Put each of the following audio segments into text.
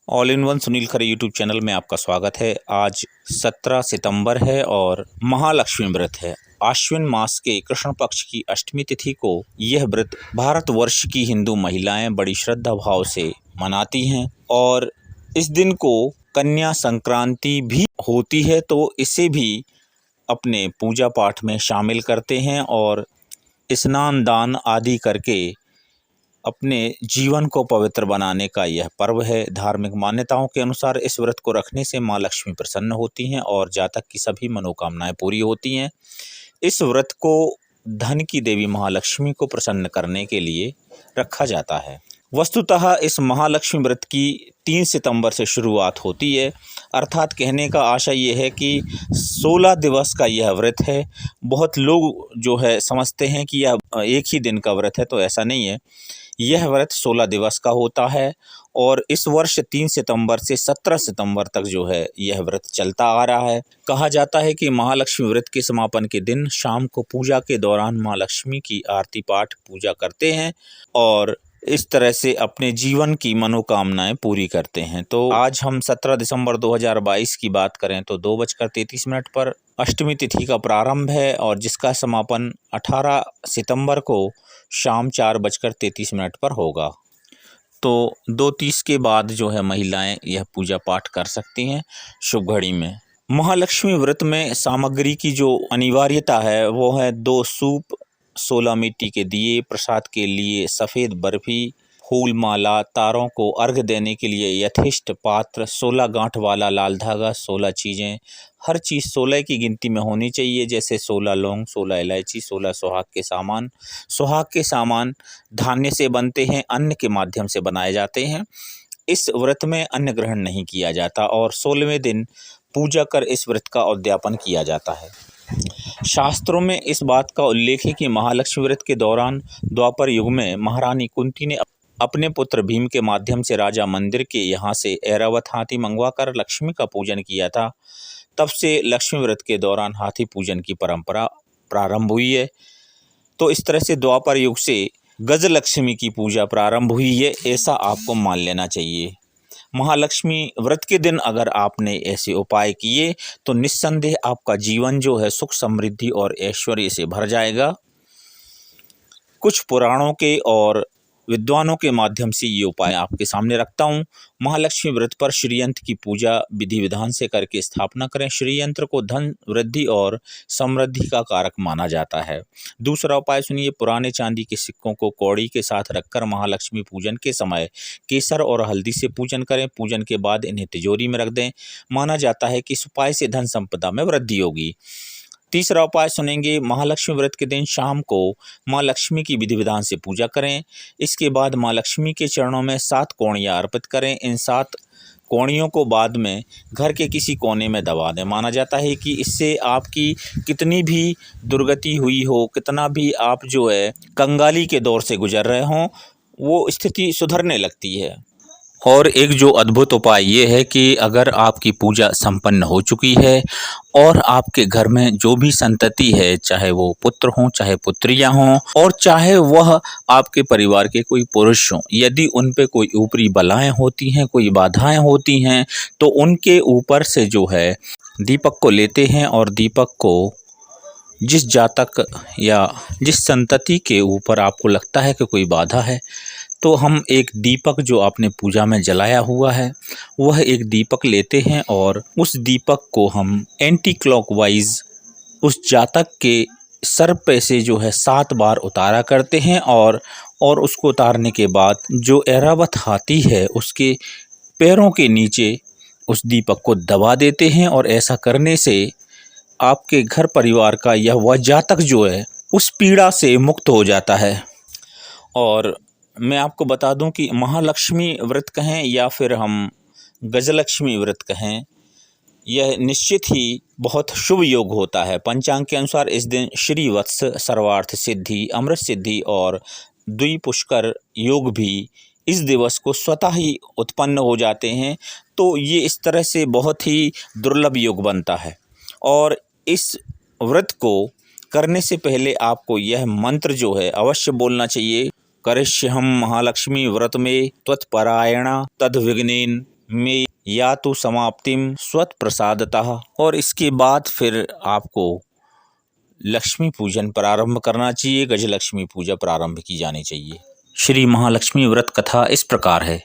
All in one Sunil Khare YouTube channel में आपका स्वागत है। आज 17 सितंबर है और महालक्ष्मी व्रत है। आश्विन मास के कृष्ण पक्ष की अष्टमी तिथि को यह व्रत भारतवर्ष की हिंदू महिलाएं बड़ी श्रद्धा भाव से मनाती हैं और इस दिन को कन्या संक्रांति भी होती है, तो इसे भी अपने पूजा पाठ में शामिल करते हैं और स्नान दान आदि करके अपने जीवन को पवित्र बनाने का यह पर्व है। धार्मिक मान्यताओं के अनुसार इस व्रत को रखने से माँ लक्ष्मी प्रसन्न होती हैं और जातक की सभी मनोकामनाएं पूरी होती हैं। इस व्रत को धन की देवी महालक्ष्मी को प्रसन्न करने के लिए रखा जाता है। वस्तुतः इस महालक्ष्मी व्रत की 3 सितंबर से शुरुआत होती है, अर्थात कहने का आशय ये है कि 16 दिवस का यह व्रत है। बहुत लोग जो है समझते हैं कि यह एक ही दिन का व्रत है, तो ऐसा नहीं है। यह व्रत 16 दिवस का होता है और इस वर्ष 3 सितंबर से 17 सितंबर तक जो है यह व्रत चलता आ रहा है। कहा जाता है कि महालक्ष्मी व्रत के समापन के दिन शाम को पूजा के दौरान माँ लक्ष्मी की आरती पाठ पूजा करते हैं और इस तरह से अपने जीवन की मनोकामनाएं पूरी करते हैं। तो आज हम 17 दिसंबर 2022 की बात करें तो 2:33 पर अष्टमी तिथि का प्रारंभ है और जिसका समापन 18 सितंबर को शाम 4:33 पर होगा। तो 2:30 के बाद जो है महिलाएं यह पूजा पाठ कर सकती हैं शुभ घड़ी में। महालक्ष्मी व्रत में सामग्री की जो अनिवार्यता है वो है 2 सूप, 16 मिट्टी के दिए, प्रसाद के लिए सफ़ेद बर्फी, फूल माला, तारों को अर्घ देने के लिए यथेष्ट पात्र, 16 गांठ वाला लाल धागा, 16 चीज़ें, हर चीज़ 16 की गिनती में होनी चाहिए, जैसे 16 लौंग, 16 इलायची, 16 सुहाग के सामान। सुहाग के सामान धान्य से बनते हैं, अन्न के माध्यम से बनाए जाते हैं। इस व्रत में अन्न ग्रहण नहीं किया जाता और 16वें दिन पूजा कर इस व्रत का उद्यापन किया जाता है। शास्त्रों में इस बात का उल्लेख है कि महालक्ष्मी व्रत के दौरान द्वापर युग में महारानी कुंती ने अपने पुत्र भीम के माध्यम से राजा मंदिर के यहाँ से ऐरावत हाथी मंगवाकर लक्ष्मी का पूजन किया था। तब से लक्ष्मी व्रत के दौरान हाथी पूजन की परंपरा प्रारंभ हुई है। तो इस तरह से द्वापर युग से गजलक्ष्मी की पूजा प्रारंभ हुई है, ऐसा आपको मान लेना चाहिए। महालक्ष्मी व्रत के दिन अगर आपने ऐसे उपाय किए तो निस्संदेह आपका जीवन जो है सुख समृद्धि और ऐश्वर्य से भर जाएगा। कुछ पुराणों के और विद्वानों के माध्यम से ये उपाय आपके सामने रखता हूँ। महालक्ष्मी व्रत पर श्रीयंत्र की पूजा विधि विधान से करके स्थापना करें। श्रीयंत्र को धन वृद्धि और समृद्धि का कारक माना जाता है। दूसरा उपाय सुनिए, पुराने चांदी के सिक्कों को कौड़ी के साथ रखकर महालक्ष्मी पूजन के समय केसर और हल्दी से पूजन करें। पूजन के बाद इन्हें तिजोरी में रख दें। माना जाता है कि इस उपाय से धन संपदा में वृद्धि होगी। तीसरा उपाय सुनेंगे, महालक्ष्मी व्रत के दिन शाम को माँ लक्ष्मी की विधि विधान से पूजा करें। इसके बाद माँ लक्ष्मी के चरणों में 7 कौड़ियाँ अर्पित करें। इन 7 कौड़ियों को बाद में घर के किसी कोने में दबा दें। माना जाता है कि इससे आपकी कितनी भी दुर्गति हुई हो, कितना भी आप जो है कंगाली के दौर से गुजर रहे हों, वो स्थिति सुधरने लगती है। और एक जो अद्भुत उपाय ये है कि अगर आपकी पूजा संपन्न हो चुकी है और आपके घर में जो भी संतति है, चाहे वो पुत्र हों, चाहे पुत्रियां हों और चाहे वह आपके परिवार के कोई पुरुष हों, यदि उन पे कोई ऊपरी बलाएं होती हैं, कोई बाधाएं होती हैं, तो उनके ऊपर से जो है दीपक को लेते हैं और दीपक को जिस जातक या जिस संतति के ऊपर आपको लगता है कि कोई बाधा है, तो हम एक दीपक जो आपने पूजा में जलाया हुआ है वह एक दीपक लेते हैं और उस दीपक को हम एंटी क्लॉकवाइज उस जातक के सर पे से जो है 7 बार उतारा करते हैं और उसको उतारने के बाद जो ऐरावत हाथी है उसके पैरों के नीचे उस दीपक को दबा देते हैं और ऐसा करने से आपके घर परिवार का या वह जातक जो है उस पीड़ा से मुक्त हो जाता है। और मैं आपको बता दूं कि महालक्ष्मी व्रत कहें या फिर हम गजलक्ष्मी व्रत कहें, यह निश्चित ही बहुत शुभ योग होता है। पंचांग के अनुसार इस दिन श्रीवत्स, सर्वार्थ सिद्धि, अमृत सिद्धि और द्विपुष्कर योग भी इस दिवस को स्वतः ही उत्पन्न हो जाते हैं। तो ये इस तरह से बहुत ही दुर्लभ योग बनता है। और इस व्रत को करने से पहले आपको यह मंत्र जो है अवश्य बोलना चाहिए, करिष्यहं महालक्ष्मी व्रत में त्वत्परायणा तद्विघ्नेन में या तो समाप्तिम स्वत प्रसादतः, और इसके बाद फिर आपको लक्ष्मी पूजन प्रारंभ करना चाहिए। गजलक्ष्मी पूजा प्रारंभ की जानी चाहिए। श्री महालक्ष्मी व्रत कथा इस प्रकार है।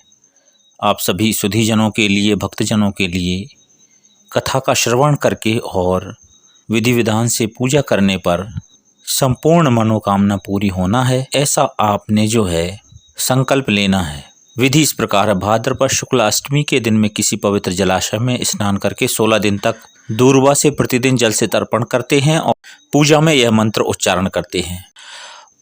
आप सभी सुधीजनों के लिए, भक्तजनों के लिए कथा का श्रवण करके और विधि विधान से पूजा करने पर संपूर्ण मनोकामना पूरी होना है, ऐसा आपने जो है संकल्प लेना है। विधि इस प्रकार है। भाद्रपद शुक्ल अष्टमी के दिन में किसी पवित्र जलाशय में स्नान करके 16 दिन तक दूर्वा से प्रतिदिन जल से तर्पण करते हैं और पूजा में यह मंत्र उच्चारण करते हैं।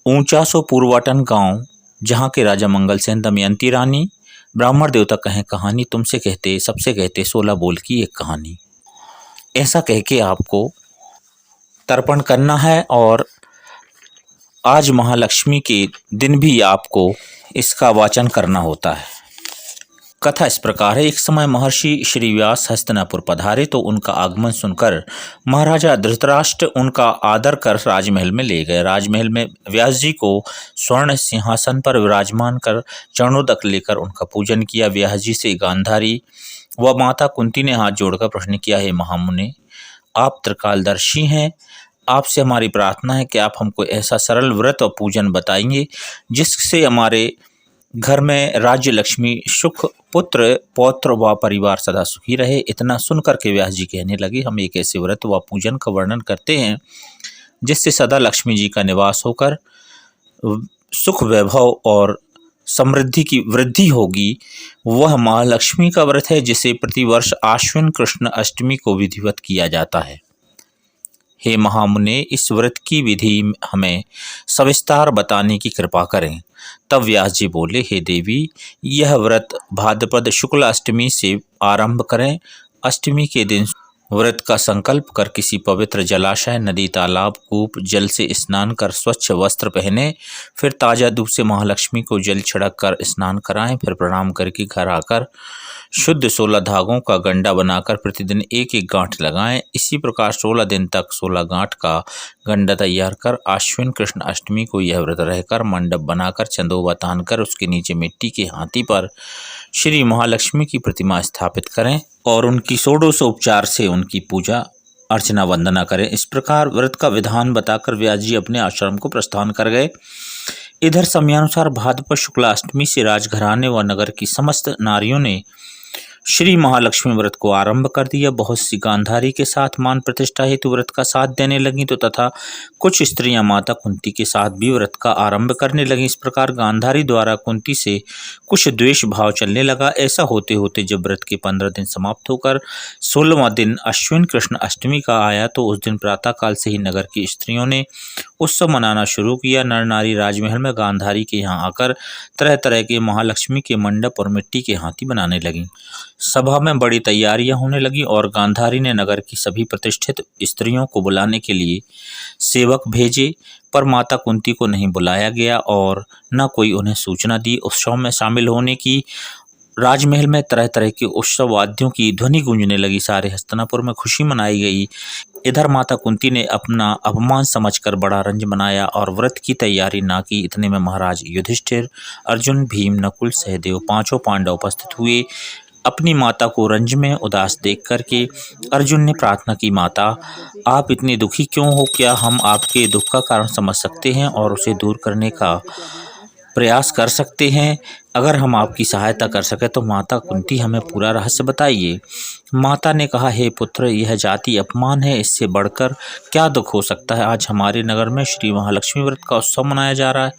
ऊंचा सो पूर्वाटन गांव, जहाँ के राजा मंगलसेन दमयंती रानी, ब्राह्मण देवता कहें कहानी, तुमसे कहते सबसे कहते 16 बोल की एक कहानी। ऐसा कह के आपको तर्पण करना है और आज महालक्ष्मी के दिन भी आपको इसका वाचन करना होता है। कथा इस प्रकार है। एक समय महर्षि श्री व्यास हस्तिनापुर पधारे तो उनका आगमन सुनकर महाराजा धृतराष्ट्र उनका आदर कर राजमहल में ले गए। राजमहल में व्यास जी को स्वर्ण सिंहासन पर विराजमान कर चरणोदक लेकर उनका पूजन किया। व्यास जी से गांधारी व माता कुंती ने हाथ जोड़कर प्रश्न किया, हे महामुने, आप त्रिकालदर्शी हैं, आपसे हमारी प्रार्थना है कि आप हमको ऐसा सरल व्रत और पूजन बताएंगे जिससे हमारे घर में राज्य, लक्ष्मी, सुख, पुत्र, पौत्र व परिवार सदा सुखी रहे। इतना सुनकर के व्यास जी कहने लगे, हम एक ऐसे व्रत व पूजन का वर्णन करते हैं जिससे सदा लक्ष्मी जी का निवास होकर सुख, वैभव और समृद्धि की वृद्धि होगी। वह महालक्ष्मी का व्रत है जिसे प्रतिवर्ष आश्विन कृष्ण अष्टमी को विधिवत किया जाता है। हे महामुने, इस व्रत की विधि हमें सविस्तार बताने की कृपा करें। तब व्यास जी बोले, हे देवी, यह व्रत भाद्रपद शुक्ल अष्टमी से आरंभ करें। अष्टमी के दिन व्रत का संकल्प कर किसी पवित्र जलाशय, नदी, तालाब, कूप जल से स्नान कर स्वच्छ वस्त्र पहने, फिर ताजा दूध से महालक्ष्मी को जल छिड़क कर स्नान कराएं। फिर प्रणाम करके घर आकर शुद्ध 16 धागों का गंडा बनाकर प्रतिदिन एक एक गांठ लगाएं। इसी प्रकार 16 दिन तक 16 गांठ का गंडा तैयार कर आश्विन कृष्ण अष्टमी को यह व्रत रहकर मंडप बनाकर चंदोबा तानकर उसके नीचे मिट्टी के हाथी पर श्री महालक्ष्मी की प्रतिमा स्थापित करें और उनकी षोडशोपचार से उनकी पूजा अर्चना वंदना करें। इस प्रकार व्रत का विधान बताकर व्यास जी अपने आश्रम को प्रस्थान कर गए। इधर समयानुसार भाद्रपद शुक्ला अष्टमी से राजघराने व नगर की समस्त नारियों ने श्री महालक्ष्मी व्रत को आरंभ कर दिया। बहुत सी गांधारी के साथ मान प्रतिष्ठा हेतु व्रत का साथ देने लगी तो तथा कुछ स्त्रियां माता कुंती के साथ भी व्रत का आरंभ करने लगी। इस प्रकार गांधारी द्वारा कुंती से कुछ द्वेष भाव चलने लगा। ऐसा होते होते जब व्रत के 15 दिन समाप्त होकर 16वां दिन अश्विन कृष्ण अष्टमी का आया तो उस दिन प्रातःकाल से ही नगर की स्त्रियों ने उत्सव मनाना शुरू किया। नर नारी राजमहल में गांधारी के यहाँ आकर तरह तरह के महालक्ष्मी के मंडप और मिट्टी के हाथी बनाने लगी। सभा में बड़ी तैयारियां होने लगी और गांधारी ने नगर की सभी प्रतिष्ठित स्त्रियों को बुलाने के लिए सेवक भेजे, पर माता कुंती को नहीं बुलाया गया और न कोई उन्हें सूचना दी। उत्सव में शामिल होने की राजमहल में तरह तरह के उत्सव वाद्यों की ध्वनि गूंजने लगी। सारे हस्तिनापुर में खुशी मनाई गई। इधर माता कुंती ने अपना अपमान समझकर बड़ा रंज मनाया और व्रत की तैयारी ना की। इतने में महाराज युधिष्ठिर, अर्जुन, भीम, नकुल, सहदेव पांचों पांडव उपस्थित हुए। अपनी माता को रंज में उदास देख करके अर्जुन ने प्रार्थना की, माता आप इतनी दुखी क्यों हो? क्या हम आपके दुख का कारण समझ सकते हैं और उसे दूर करने का प्रयास कर सकते हैं? अगर हम आपकी सहायता कर सके तो माता कुंती हमें पूरा रहस्य बताइए। माता ने कहा, हे पुत्र, यह जाति अपमान है, इससे बढ़कर क्या दुख हो सकता है? आज हमारे नगर में श्री महालक्ष्मी व्रत का उत्सव मनाया जा रहा है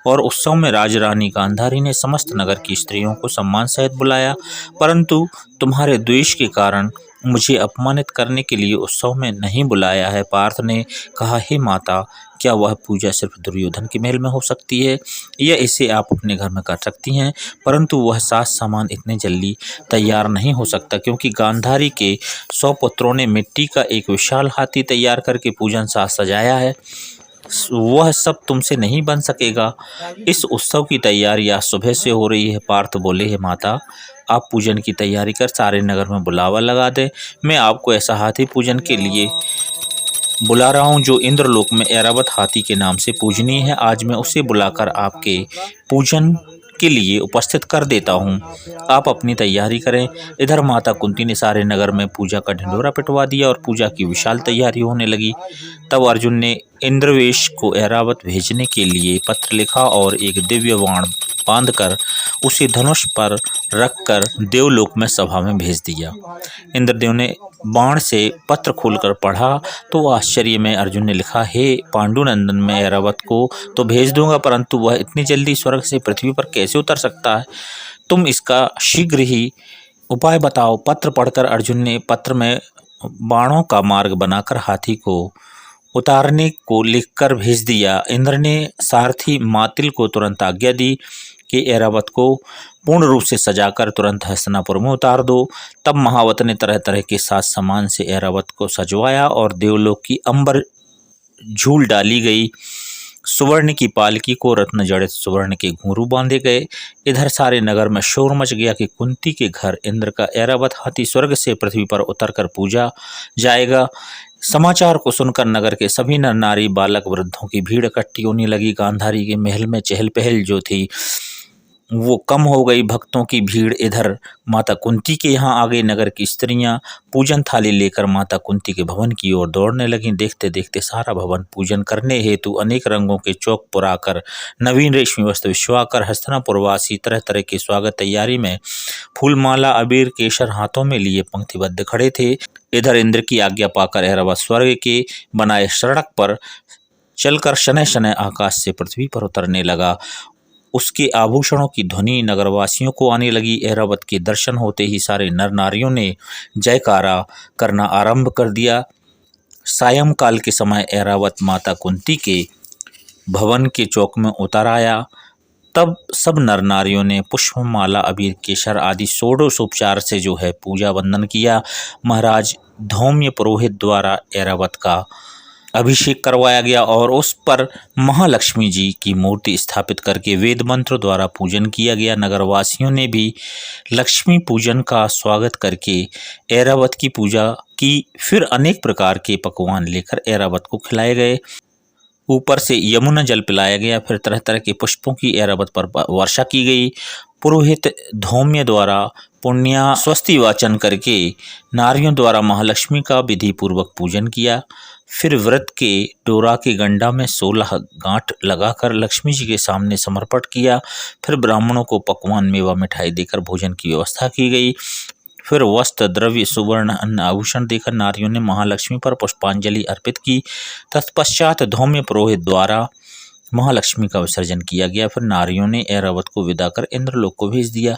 और उत्सव में राजरानी गांधारी ने समस्त नगर की स्त्रियों को सम्मान सहित बुलाया, परंतु तुम्हारे द्वेष के कारण मुझे अपमानित करने के लिए उत्सव में नहीं बुलाया है। पार्थ ने कहा, हे माता, क्या वह पूजा सिर्फ दुर्योधन के महल में हो सकती है या इसे आप अपने घर में कर सकती हैं? परंतु वह साज सामान इतने जल्दी तैयार नहीं हो सकता, क्योंकि गांधारी के 100 पुत्रों ने मिट्टी का एक विशाल हाथी तैयार करके पूजन साज सजाया है। वह सब तुमसे नहीं बन सकेगा। इस उत्सव की तैयारी आज सुबह से हो रही है। पार्थ बोले, हे माता, आप पूजन की तैयारी कर सारे नगर में बुलावा लगा दे। मैं आपको ऐसा हाथी पूजन के लिए बुला रहा हूँ जो इंद्रलोक में ऐरावत हाथी के नाम से पूजनीय है। आज मैं उसे बुलाकर आपके पूजन के लिए उपस्थित कर देता हूँ, आप अपनी तैयारी करें। इधर माता कुंती ने सारे नगर में पूजा का ढिंढोरा पिटवा दिया और पूजा की विशाल तैयारी होने लगी। तब अर्जुन ने इंद्रवेश को ऐरावत भेजने के लिए पत्र लिखा और एक दिव्य बाण बांधकर उसे धनुष पर रखकर देवलोक में सभा में भेज दिया। इंद्रदेव ने बाण से पत्र खोलकर पढ़ा तो आश्चर्य में अर्जुन ने लिखा, हे पांडुनंदन, मैं ऐरावत को तो भेज दूंगा, परंतु वह इतनी जल्दी स्वर्ग से पृथ्वी पर कैसे उतर सकता है? तुम इसका शीघ्र ही उपाय बताओ। पत्र पढ़कर अर्जुन ने पत्र में बाणों का मार्ग बनाकर हाथी को उतारने को लिखकर भेज दिया। इंद्र ने सारथी मातिल को तुरंत आज्ञा दी कि ऐरावत को पूर्ण रूप से सजाकर तुरंत हस्तिनापुर में उतार दो। तब महावत ने तरह तरह के साज सामान से ऐरावत को सजवाया और देवलोक की अंबर झूल डाली गई। सुवर्ण की पालकी को रत्न जड़ित सुवर्ण के घुंघरू बांधे गए। इधर सारे नगर में शोर मच गया कि कुंती के घर इंद्र का ऐरावत हाथी स्वर्ग से पृथ्वी पर उतरकर पूजा जाएगा। समाचार को सुनकर नगर के सभी नर नारी बालक वृद्धों की भीड़ इकट्ठी होने लगी। गांधारी के महल में चहल पहल जो थी वो कम हो गई। भक्तों की भीड़ इधर माता कुंती के यहाँ आ गई। नगर की स्त्रियां पूजन थाली लेकर माता कुंती के भवन की ओर दौड़ने लगीं। देखते देखते सारा भवन पूजन करने हेतु अनेक रंगों के चौक पुराकर नवीन रेशमी वस्त्र विश्वाकर हस्तिनापुरवासी तरह तरह की स्वागत तैयारी में फूलमाला अबीर केशर हाथों में लिए पंक्तिबद्ध खड़े थे। इधर इंद्र की आज्ञा पाकर ऐरावत स्वर्ग के बनाए सड़क पर चलकर शनय शनय आकाश से पृथ्वी पर उतरने लगा। उसके आभूषणों की ध्वनि नगरवासियों को आने लगी। ऐरावत के दर्शन होते ही सारे नर नारियों ने जयकारा करना आरंभ कर दिया। सायंकाल के समय ऐरावत माता कुंती के भवन के चौक में उतर आया। तब सब नर नारियों ने पुष्पमाला अबीर केशर आदि षोडशोपचार से जो है पूजा वंदन किया। महाराज धौम्य पुरोहित द्वारा ऐरावत का अभिषेक करवाया गया और उस पर महालक्ष्मी जी की मूर्ति स्थापित करके वेद मंत्र द्वारा पूजन किया गया। नगरवासियों ने भी लक्ष्मी पूजन का स्वागत करके ऐरावत की पूजा की। फिर अनेक प्रकार के पकवान लेकर ऐरावत को खिलाए गए। ऊपर से यमुना जल पिलाया गया। फिर तरह तरह के पुष्पों की ऐरावत पर वर्षा की गई। पुरोहित धौम्य द्वारा पुण्या स्वस्ति वाचन करके नारियों द्वारा महालक्ष्मी का विधि पूर्वक पूजन किया। फिर व्रत के डोरा के गंडा में 16 गांठ लगाकर लक्ष्मी जी के सामने समर्पण किया। फिर ब्राह्मणों को पकवान मेवा मिठाई देकर भोजन की व्यवस्था की गई। फिर वस्त्र द्रव्य सुवर्ण अन्न आभूषण देकर नारियों ने महालक्ष्मी पर पुष्पांजलि अर्पित की। तत्पश्चात धौम्य पुरोहित द्वारा महालक्ष्मी का विसर्जन किया गया। फिर नारियों ने ऐरावत को विदा कर इंद्रलोक को भेज दिया।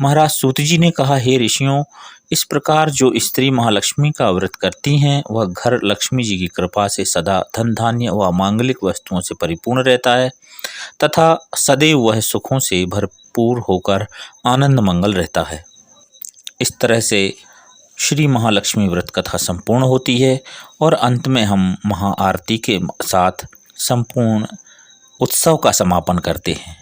महाराज सूत जी ने कहा, हे ऋषियों, इस प्रकार जो स्त्री महालक्ष्मी का व्रत करती हैं वह घर लक्ष्मी जी की कृपा से सदा धन धान्य व मांगलिक वस्तुओं से परिपूर्ण रहता है तथा सदैव वह सुखों से भरपूर होकर आनंद मंगल रहता है। इस तरह से श्री महालक्ष्मी व्रत कथा संपूर्ण होती है और अंत में हम महाआरती के साथ संपूर्ण उत्सव का समापन करते हैं।